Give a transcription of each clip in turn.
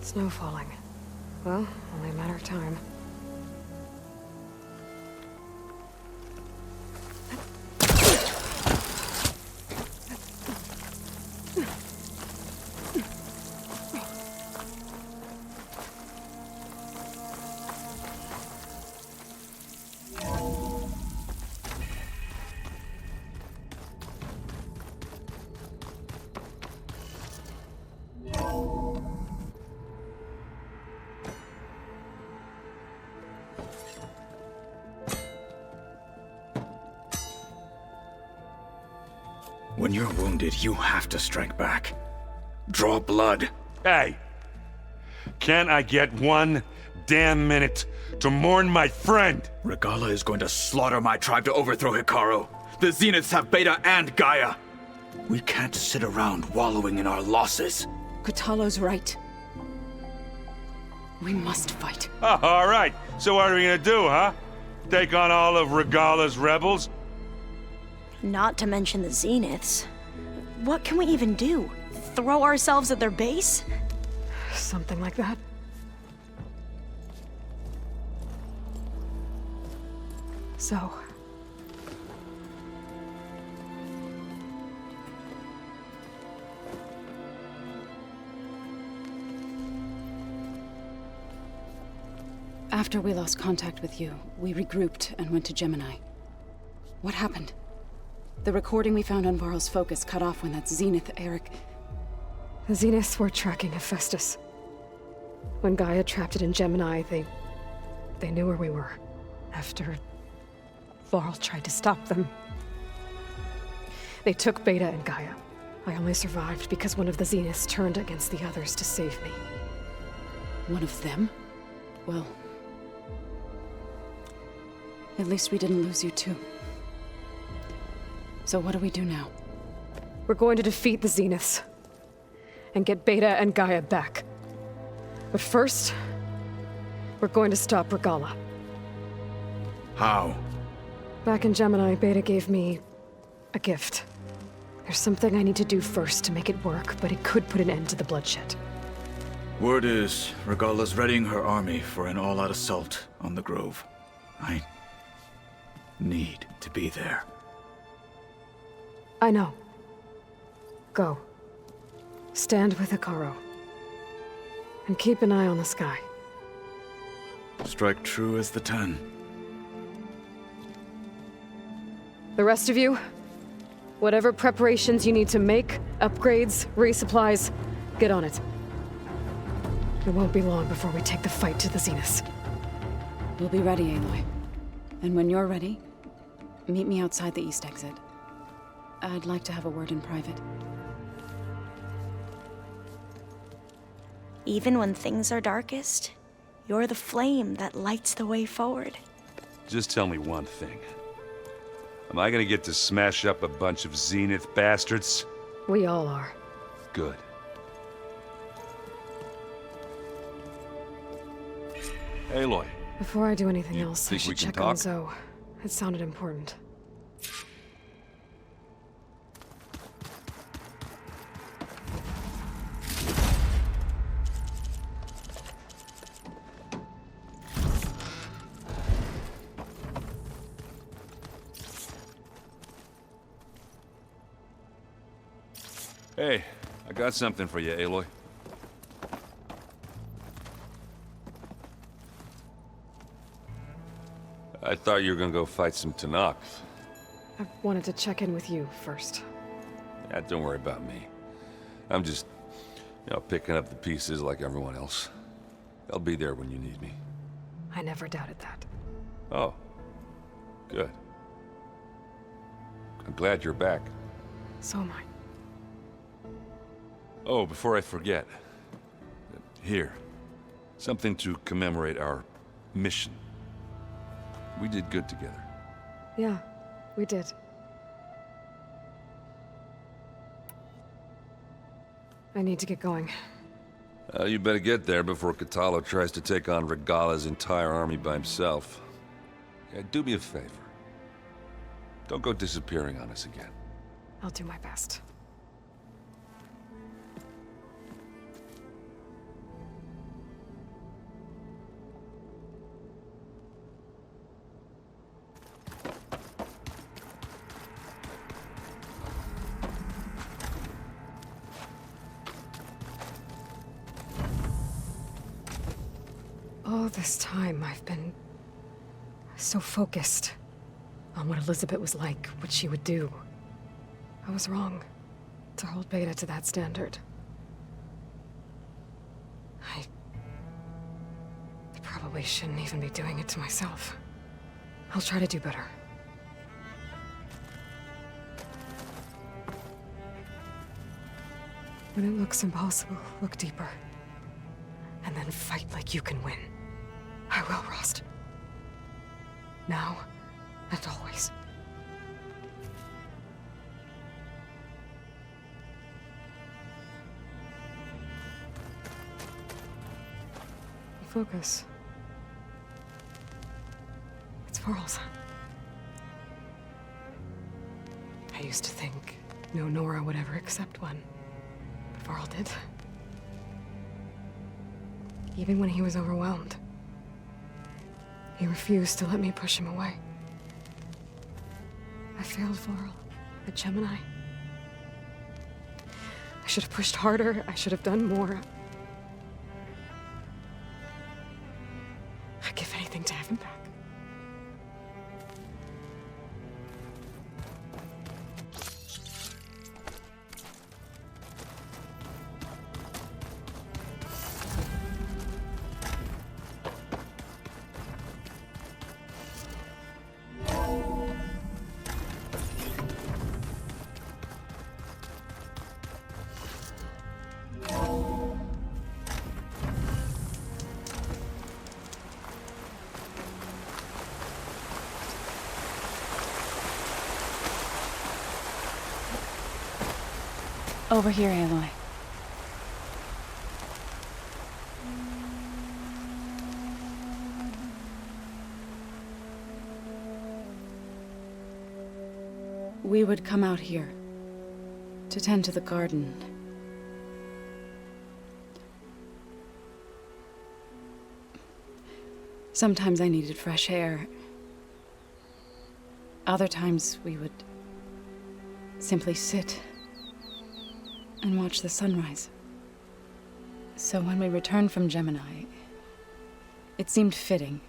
Snow falling. Well, only a matter of time. When you're wounded, you have to strike back. Draw blood. Hey! Can't I get one damn minute to mourn my friend? Regalla is going to slaughter my tribe to overthrow Hikaru. The Zeniths have Beta and Gaia. We can't sit around wallowing in our losses. Kotallo's right. We must fight. Oh, all right. So what are we gonna do, huh? Take on all of Regalla's rebels? Not to mention the Zeniths. What can we even do? Throw ourselves at their base? Something like that. So... After we lost contact with you, we regrouped and went to Gemini. What happened? The recording we found on Varl's focus cut off when that Zenith, Eric... The Zeniths were tracking Hephaestus. When Gaia trapped it in Gemini, they knew where we were. After Varl tried to stop them. They took Beta and Gaia. I only survived because one of the Zeniths turned against the others to save me. One of them? Well... at least we didn't lose you too. So what do we do now? We're going to defeat the Zeniths. And get Beta and Gaia back. But first, we're going to stop Regalla. How? Back in Gemini, Beta gave me a gift. There's something I need to do first to make it work, but it could put an end to the bloodshed. Word is, Regalla's readying her army for an all-out assault on the Grove. I need to be there. I know. Go. Stand with Hikaru. And keep an eye on the sky. Strike true as the 10. The rest of you, whatever preparations you need to make, upgrades, resupplies, get on it. It won't be long before we take the fight to the Zeniths. We'll be ready, Aloy. And when you're ready, meet me outside the east exit. I'd like to have a word in private. Even when things are darkest, you're the flame that lights the way forward. Just tell me one thing. Am I gonna get to smash up a bunch of Zenith bastards? We all are. Good. Aloy. Before I do anything You else, I think we should can check on talk? Zoe. It sounded important. Hey, I got something for you, Aloy. I thought you were gonna go fight some Tanakh. I wanted to check in with you first. Yeah, don't worry about me. I'm just, picking up the pieces like everyone else. I'll be there when you need me. I never doubted that. Oh, good. I'm glad you're back. So am I. Oh, before I forget. Here. Something to commemorate our mission. We did good together. Yeah, we did. I need to get going. You better get there before Kotallo tries to take on Regalla's entire army by himself. Yeah, do me a favor. Don't go disappearing on us again. I'll do my best. All this time, I've been so focused on what Elizabeth was like, what she would do. I was wrong to hold Beta to that standard. I probably shouldn't even be doing it to myself. I'll try to do better. When it looks impossible, look deeper. And then fight like you can win. I will, Rost. Now and always. Focus. It's Varl's. I used to think no Nora would ever accept one. But Varl did. Even when he was overwhelmed. He refused to let me push him away. I failed Varl at Gemini. I should have pushed harder. I should have done more. I'd give anything to have him back. Over here, Aloy. We would come out here to tend to the garden. Sometimes I needed fresh air. Other times we would simply sit and watch the sunrise. So when we returned from Gemini, it seemed fitting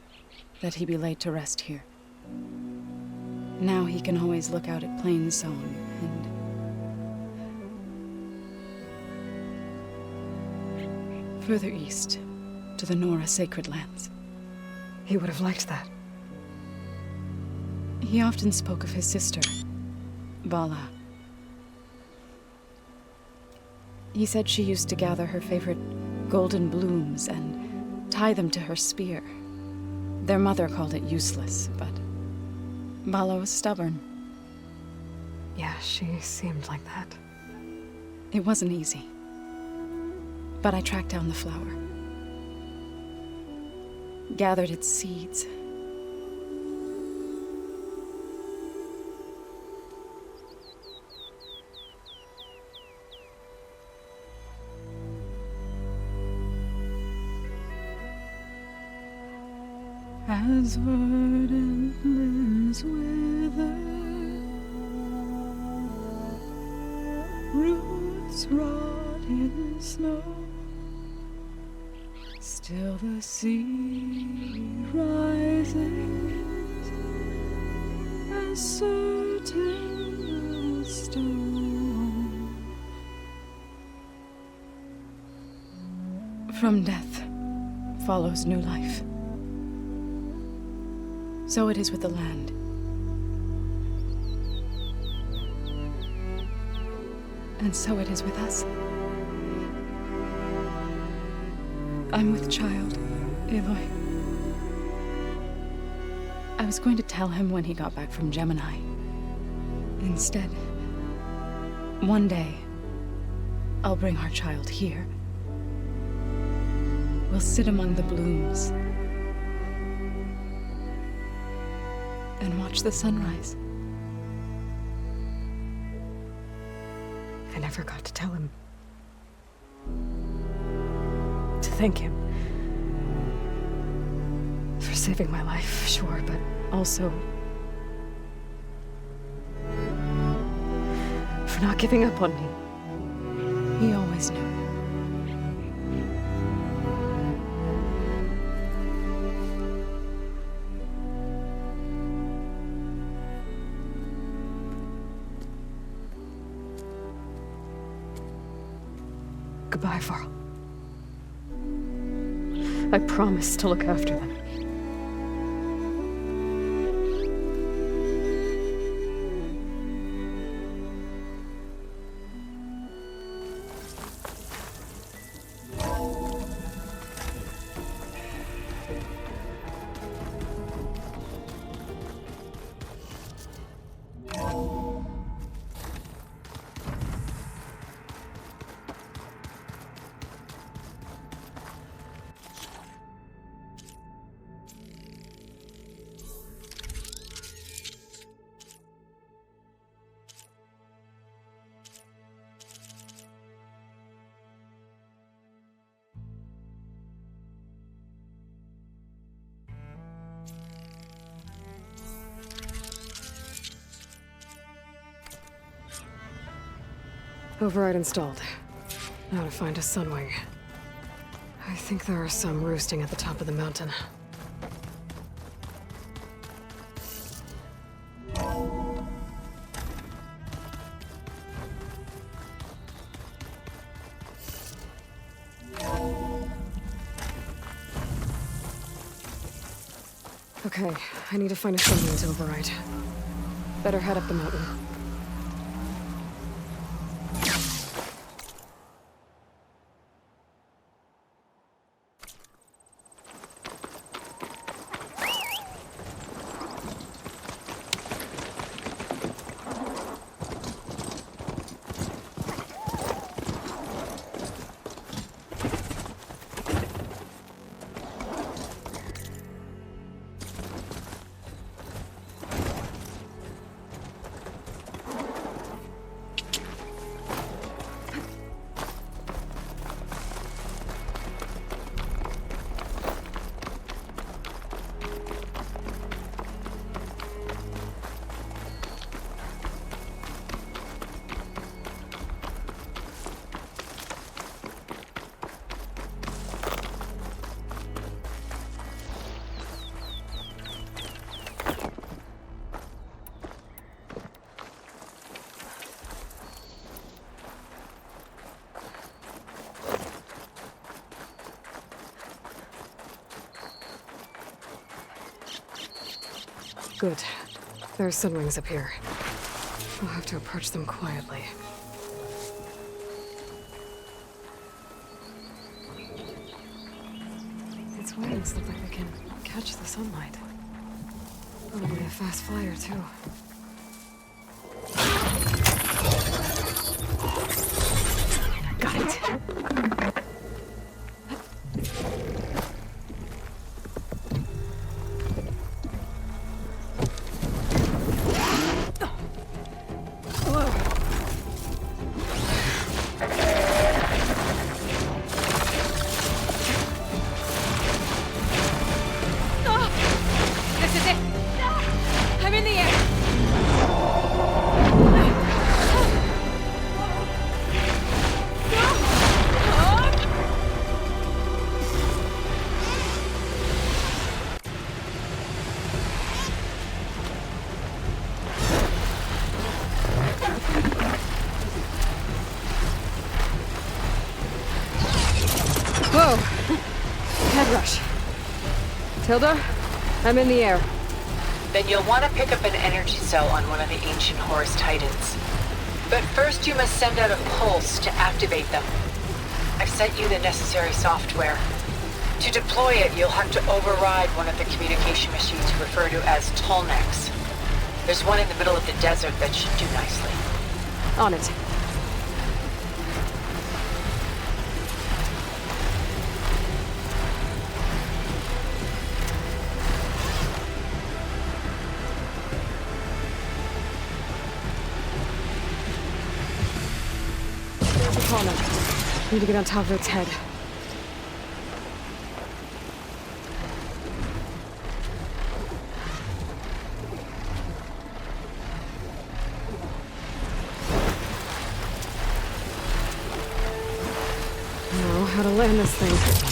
that he be laid to rest here. Now he can always look out at Plain Zone and further east to the Nora Sacred Lands. He would have liked that. He often spoke of his sister, Bala. He said she used to gather her favorite golden blooms and tie them to her spear. Their mother called it useless, but Bala was stubborn. Yeah, she seemed like that. It wasn't easy. But I tracked down the flower. Gathered its seeds. As verdant limbs wither, roots rot in snow, still the sea rises, as certain as stone. From death follows new life. So it is with the land. And so it is with us. I'm with child, Aloy. I was going to tell him when he got back from Gemini. Instead, one day, I'll bring our child here. We'll sit among the blooms and watch the sunrise. I never got to tell him. To thank him. For saving my life, sure, but also for not giving up on me. He always knew. Goodbye, Varl. I promise to look after them. Override installed. Now to find a sunwing. I think there are some roosting at the top of the mountain. Okay, I need to find a sunwing to override. Better head up the mountain. Good. There are sunwings up here. We'll have to approach them quietly. Its wings look like they can catch the sunlight. Probably a fast flyer, too. Got it! Whoa! Head rush. Tilda, I'm in the air. Then you'll want to pick up an energy cell on one of the ancient Horus Titans. But first you must send out a pulse to activate them. I've sent you the necessary software. To deploy it, you'll have to override one of the communication machines referred to as Tolnecs. There's one in the middle of the desert that should do nicely. On it. There's a Tolnec. Need to get on top of its head. Know how to land this thing.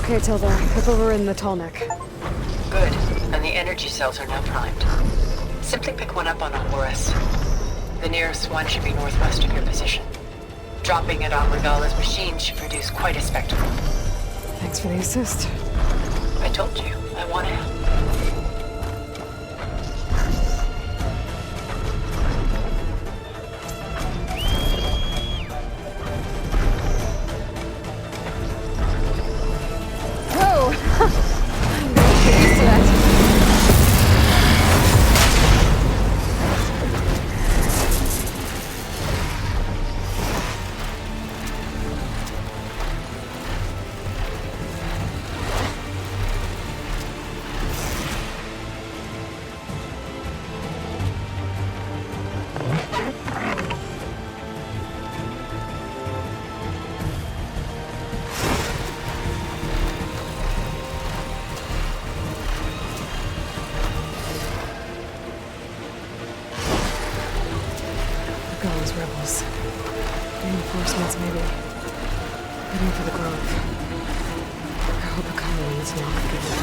Okay, Tilda. Pip over in the tall neck. Good. And the energy cells are now primed. Simply pick one up on a Horus. The nearest one should be northwest of your position. Dropping it on Regalla's machine should produce quite a spectacle. Thanks for the assist. I told you, I want to help. Rebels. Reinforcements, maybe. Heading for the Grove. I hope the colony is not going to give them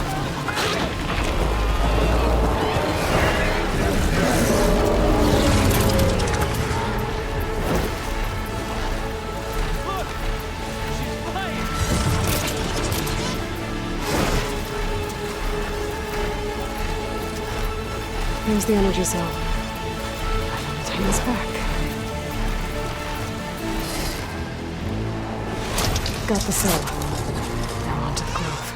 Look! She's flying! Here's the energy cell. Time is back. Got the cell. Now on to the Grove.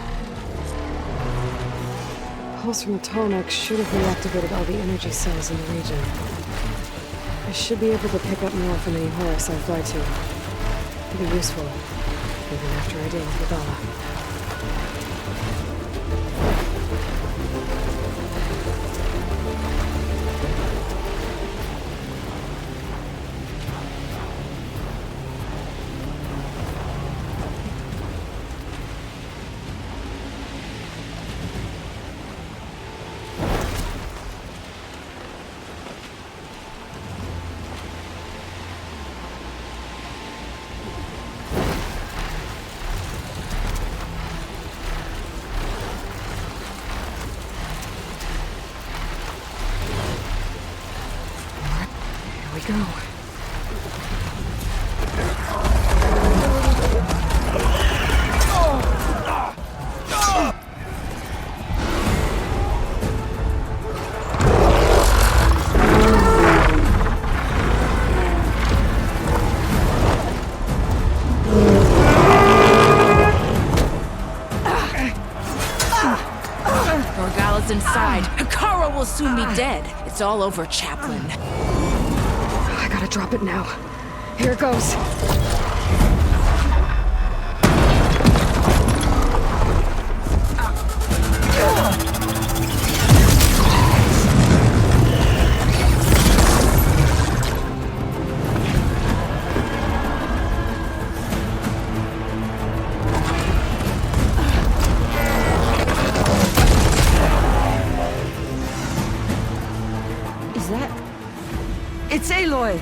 Pulse from the Tonic should have reactivated all the energy cells in the region. I should be able to pick up more from any Horus I fly to. It'll be useful, even after I deal with Regalla. Go. Regalla's inside. Hikaru will soon be dead. It's all over, Chaplain. I gotta drop it now. Here it goes. Is that... It's Aloy!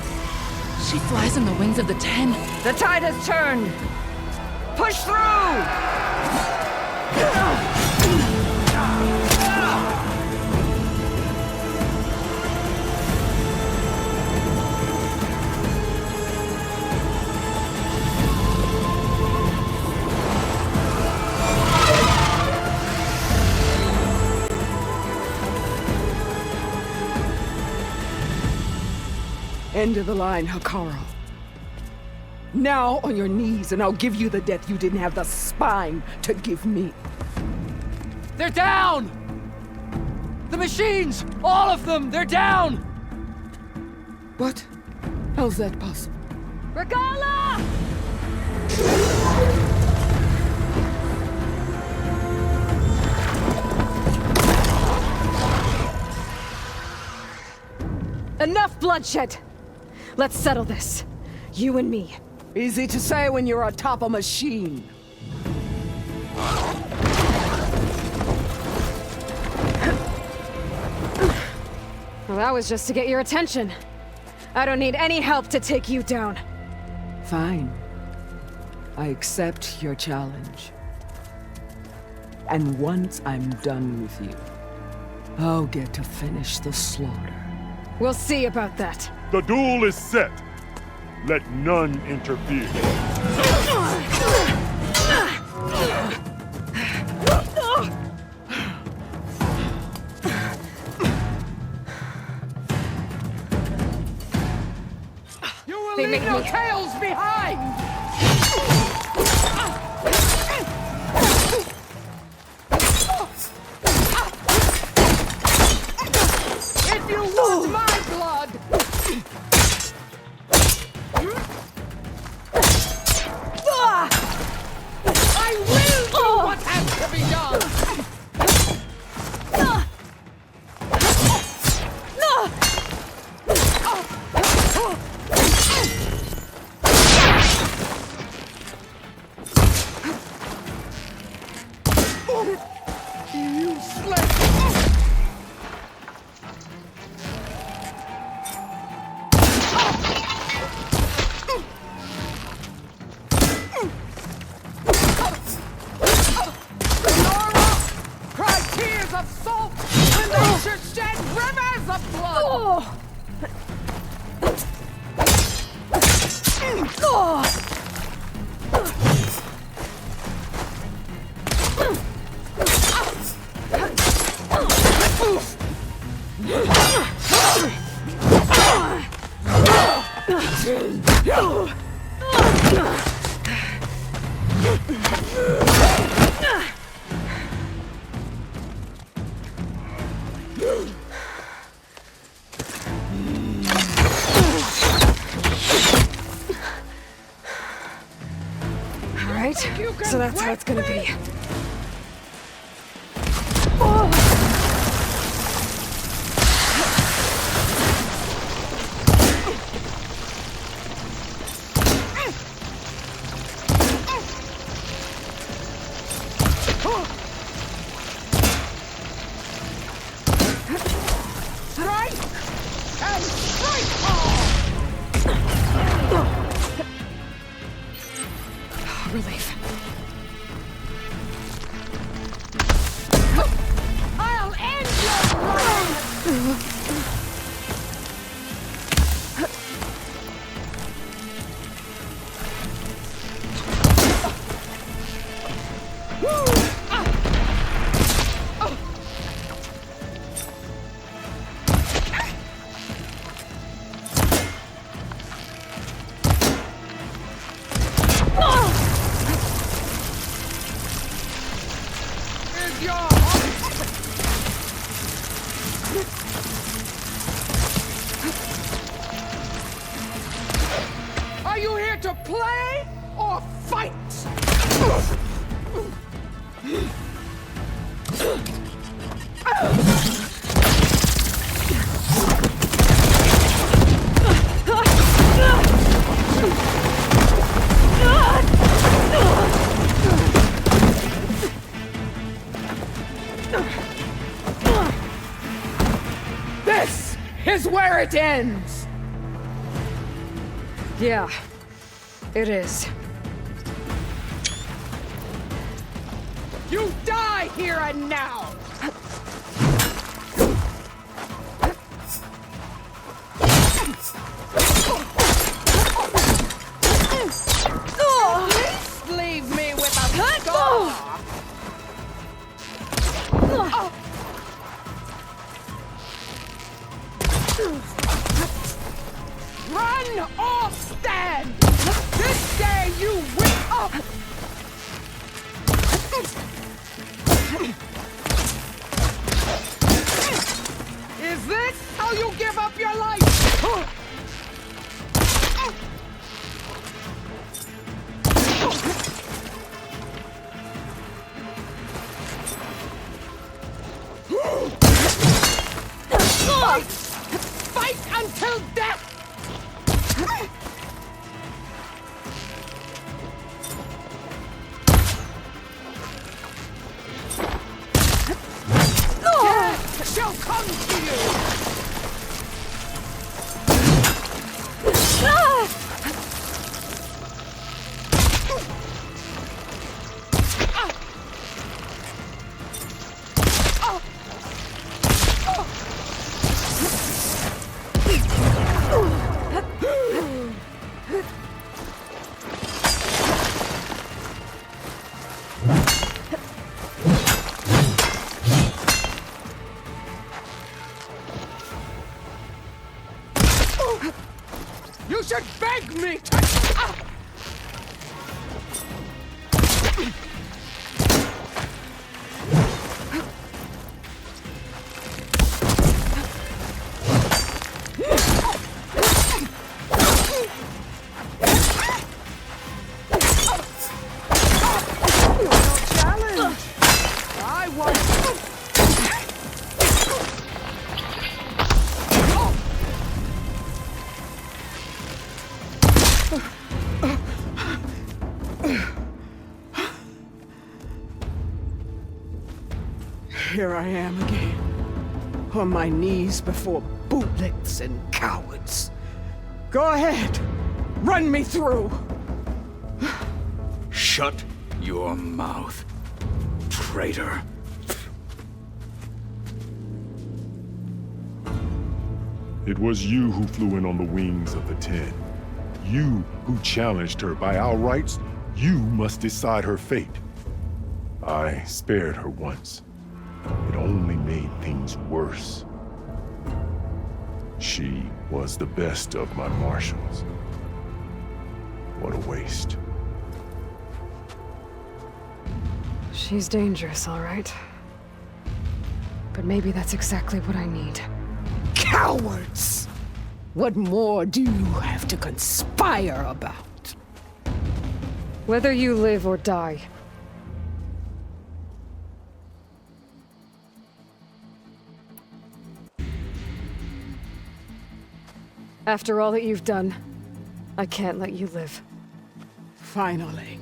She flies on the wings of the Ten. The tide has turned! Push through! End of the line, Hikaru. Now on your knees, and I'll give you the death you didn't have the spine to give me. They're down! The machines! All of them! They're down! What? How's that possible? Regalla! Enough bloodshed! Let's settle this. You and me. Easy to say when you're atop a machine. Well, that was just to get your attention. I don't need any help to take you down. Fine. I accept your challenge. And once I'm done with you, I'll get to finish the slaughter. We'll see about that. The duel is set. Let none interfere. You will leave no tails behind! If you want my blood! I will do what has to be done! You slave! Cry tears of salt when they should shed rivers of blood! All right, so that's how it's gonna be. Strike! And strike hard! Relief. I'll end your reign! Is your Are you here to play or fight? This is where it ends! Yeah, it is. You die here and now! At least leave me with a scar! Run or stand! This day you wake up! Is this how you give up your life? Fight! Fight until death! Death shall come to you! You should beg me to... Here I am again, on my knees before bootlicks and cowards. Go ahead, run me through. Shut your mouth, traitor. It was you who flew in on the wings of the 10. You who challenged her by our rights. You must decide her fate. I spared her once. It only made things worse. She was the best of my marshals. What a waste. She's dangerous, all right. But maybe that's exactly what I need. Cowards! What more do you have to conspire about? Whether you live or die. After all that you've done, I can't let you live. Finally.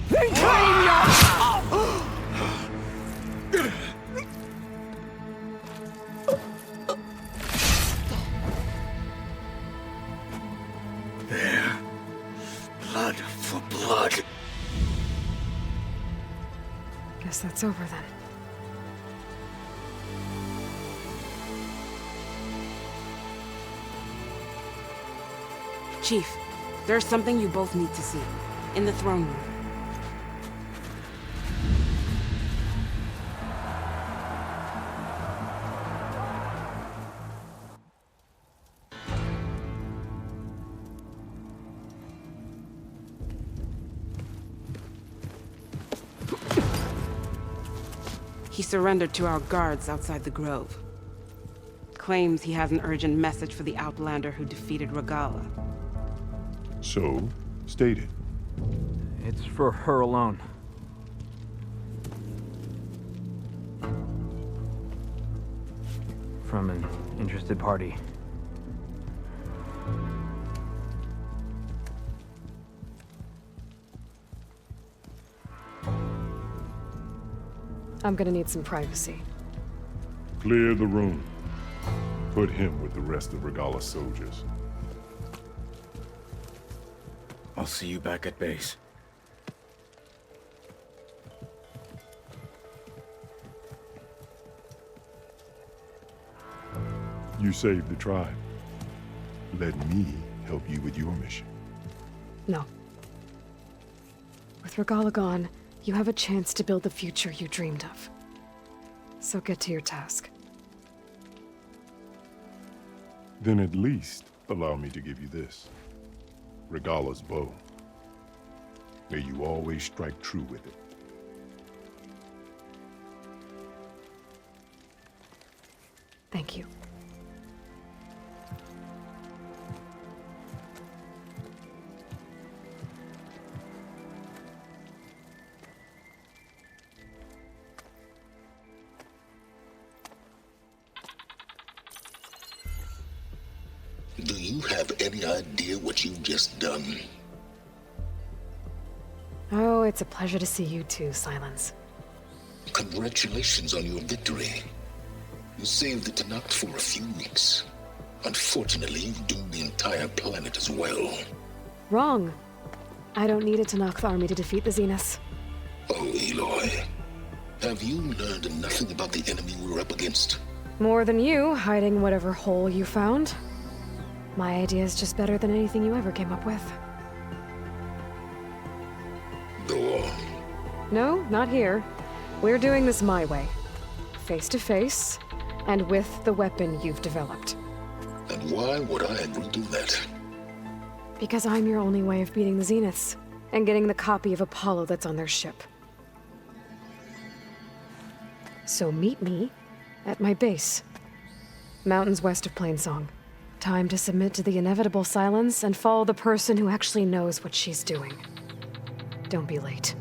Then claim your... There. Blood for blood. Guess that's over then. Chief, there's something you both need to see. In the throne room. He surrendered to our guards outside the grove. Claims he has an urgent message for the Outlander who defeated Regalla. So, state it. It's for her alone. From an interested party. I'm gonna need some privacy. Clear the room. Put him with the rest of Regalla's soldiers. I'll see you back at base. You saved the tribe. Let me help you with your mission. No. With Regalla gone, you have a chance to build the future you dreamed of. So get to your task. Then at least allow me to give you this. Regalla's bow. May you always strike true with it. Thank you. Do you have any idea what you've just done? Oh, it's a pleasure to see you too, Silence. Congratulations on your victory. You saved the Tenakth for a few weeks. Unfortunately, you've doomed the entire planet as well. Wrong. I don't need a Tenakth army to defeat the Zeniths. Oh, Aloy. Have you learned nothing about the enemy we're up against? More than you, hiding whatever hole you found. My idea is just better than anything you ever came up with. Go on. No, not here. We're doing this my way. Face to face, and with the weapon you've developed. And why would I agree to that? Because I'm your only way of beating the Zeniths, and getting the copy of Apollo that's on their ship. So meet me at my base. Mountains west of Plainsong. Time to submit to the inevitable silence and follow the person who actually knows what she's doing. Don't be late.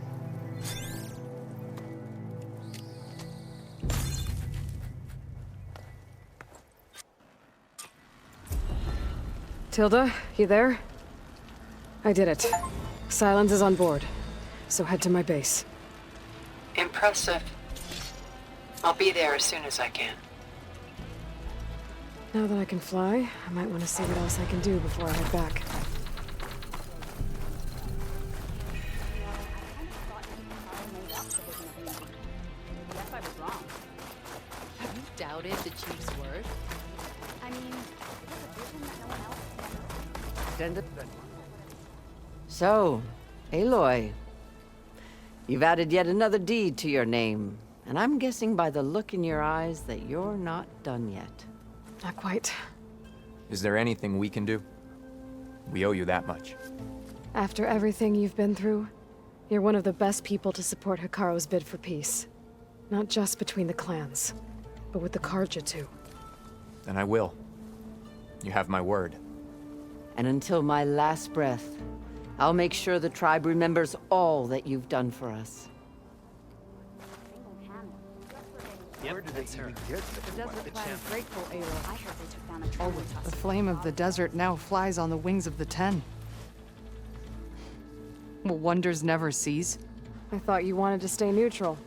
Tilda, you there? I did it. Silence is on board, so head to my base. Impressive. I'll be there as soon as I can. Now that I can fly, I might want to see what else I can do before I head back. Have you doubted the Chief's word? I mean, so, Aloy, you've added yet another deed to your name, and I'm guessing by the look in your eyes that you're not done yet. Not quite. Is there anything we can do? We owe you that much. After everything you've been through, you're one of the best people to support Hikaru's bid for peace. Not just between the clans, but with the Karja too. Then I will. You have my word. And until my last breath, I'll make sure the tribe remembers all that you've done for us. Yep, that's her. The desert clan is grateful, Aloy. I heard they took down a tribe. The flame of the desert now flies on the wings of the Ten. Will wonders never cease? I thought you wanted to stay neutral.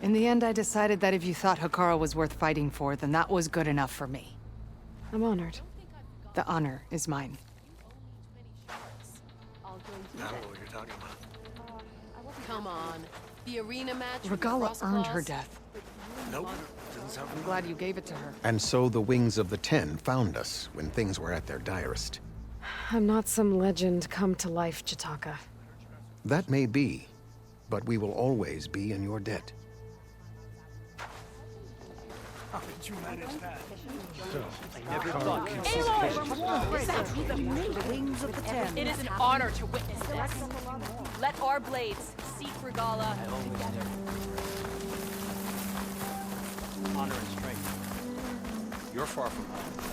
In the end, I decided that if you thought Hikaru was worth fighting for, then that was good enough for me. I'm honored. The honor is mine. Come on. The arena match. Regalla earned her death. Nope. I'm glad you gave it to her. And so the Wings of the Ten found us when things were at their direst. I'm not some legend come to life, Chitaka. That may be, but we will always be in your debt. How did you manage that? I never thought The Wings of the Ten. It is an honor to witness this. Let our blades seek Regalla together. Honor and strength. You're far from home.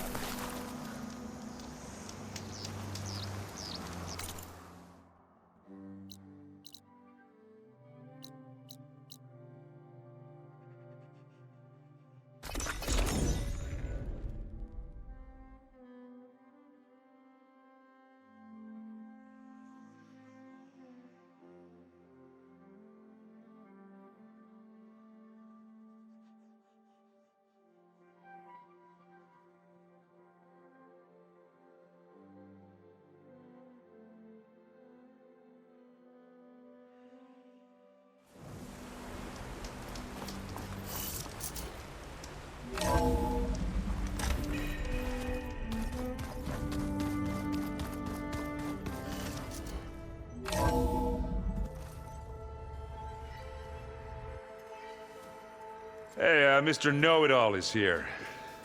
Hey, Mr. Know-It-All is here.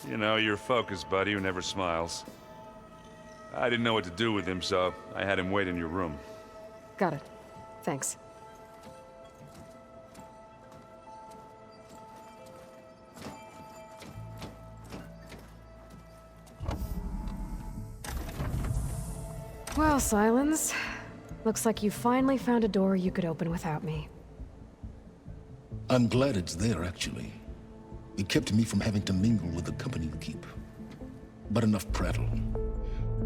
You know, your focus buddy who never smiles. I didn't know what to do with him, so I had him wait in your room. Got it. Thanks. Well, Silence. Looks like you finally found a door you could open without me. I'm glad it's there, actually. It kept me from having to mingle with the company you keep. But enough prattle.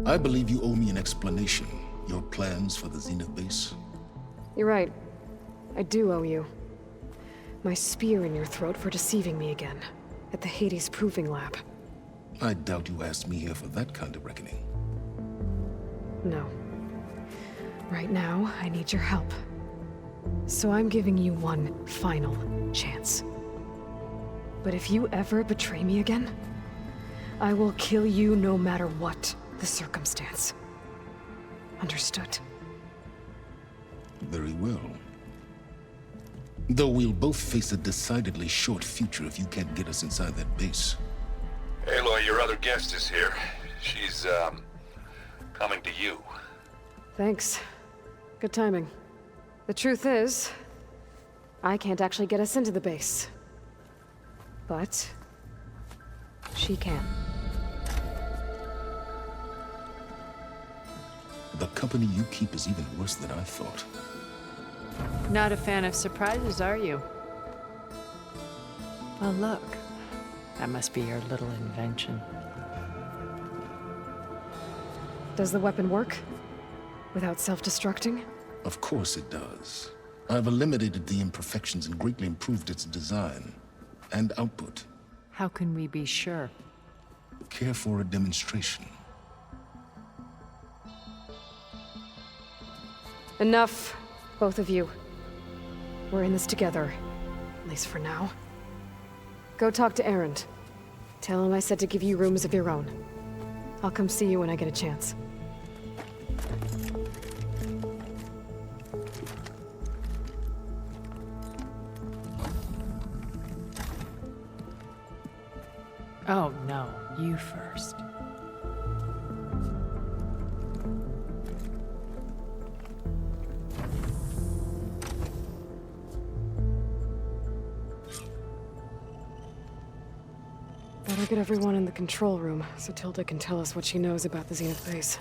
I believe you owe me an explanation. Your plans for the Zenith base? You're right. I do owe you. My spear in your throat for deceiving me again. At the Hades Proving Lab. I doubt you asked me here for that kind of reckoning. No. Right now, I need your help. So I'm giving you one final chance. But if you ever betray me again, I will kill you no matter what the circumstance. Understood? Very well. Though we'll both face a decidedly short future if you can't get us inside that base. Aloy, your other guest is here. She's, coming to you. Thanks. Good timing. The truth is, I can't actually get us into the base. But she can. The company you keep is even worse than I thought. Not a fan of surprises, are you? Well, look. That must be your little invention. Does the weapon work? Without self-destructing? Of course it does. I've eliminated the imperfections and greatly improved its design and output. How can we be sure? Care for a demonstration? Enough, both of you. We're in this together, at least for now. Go talk to Erend. Tell him I said to give you rooms of your own. I'll come see you when I get a chance. Oh, no. You first. Better get everyone in the control room so Tilda can tell us what she knows about the Zenith base.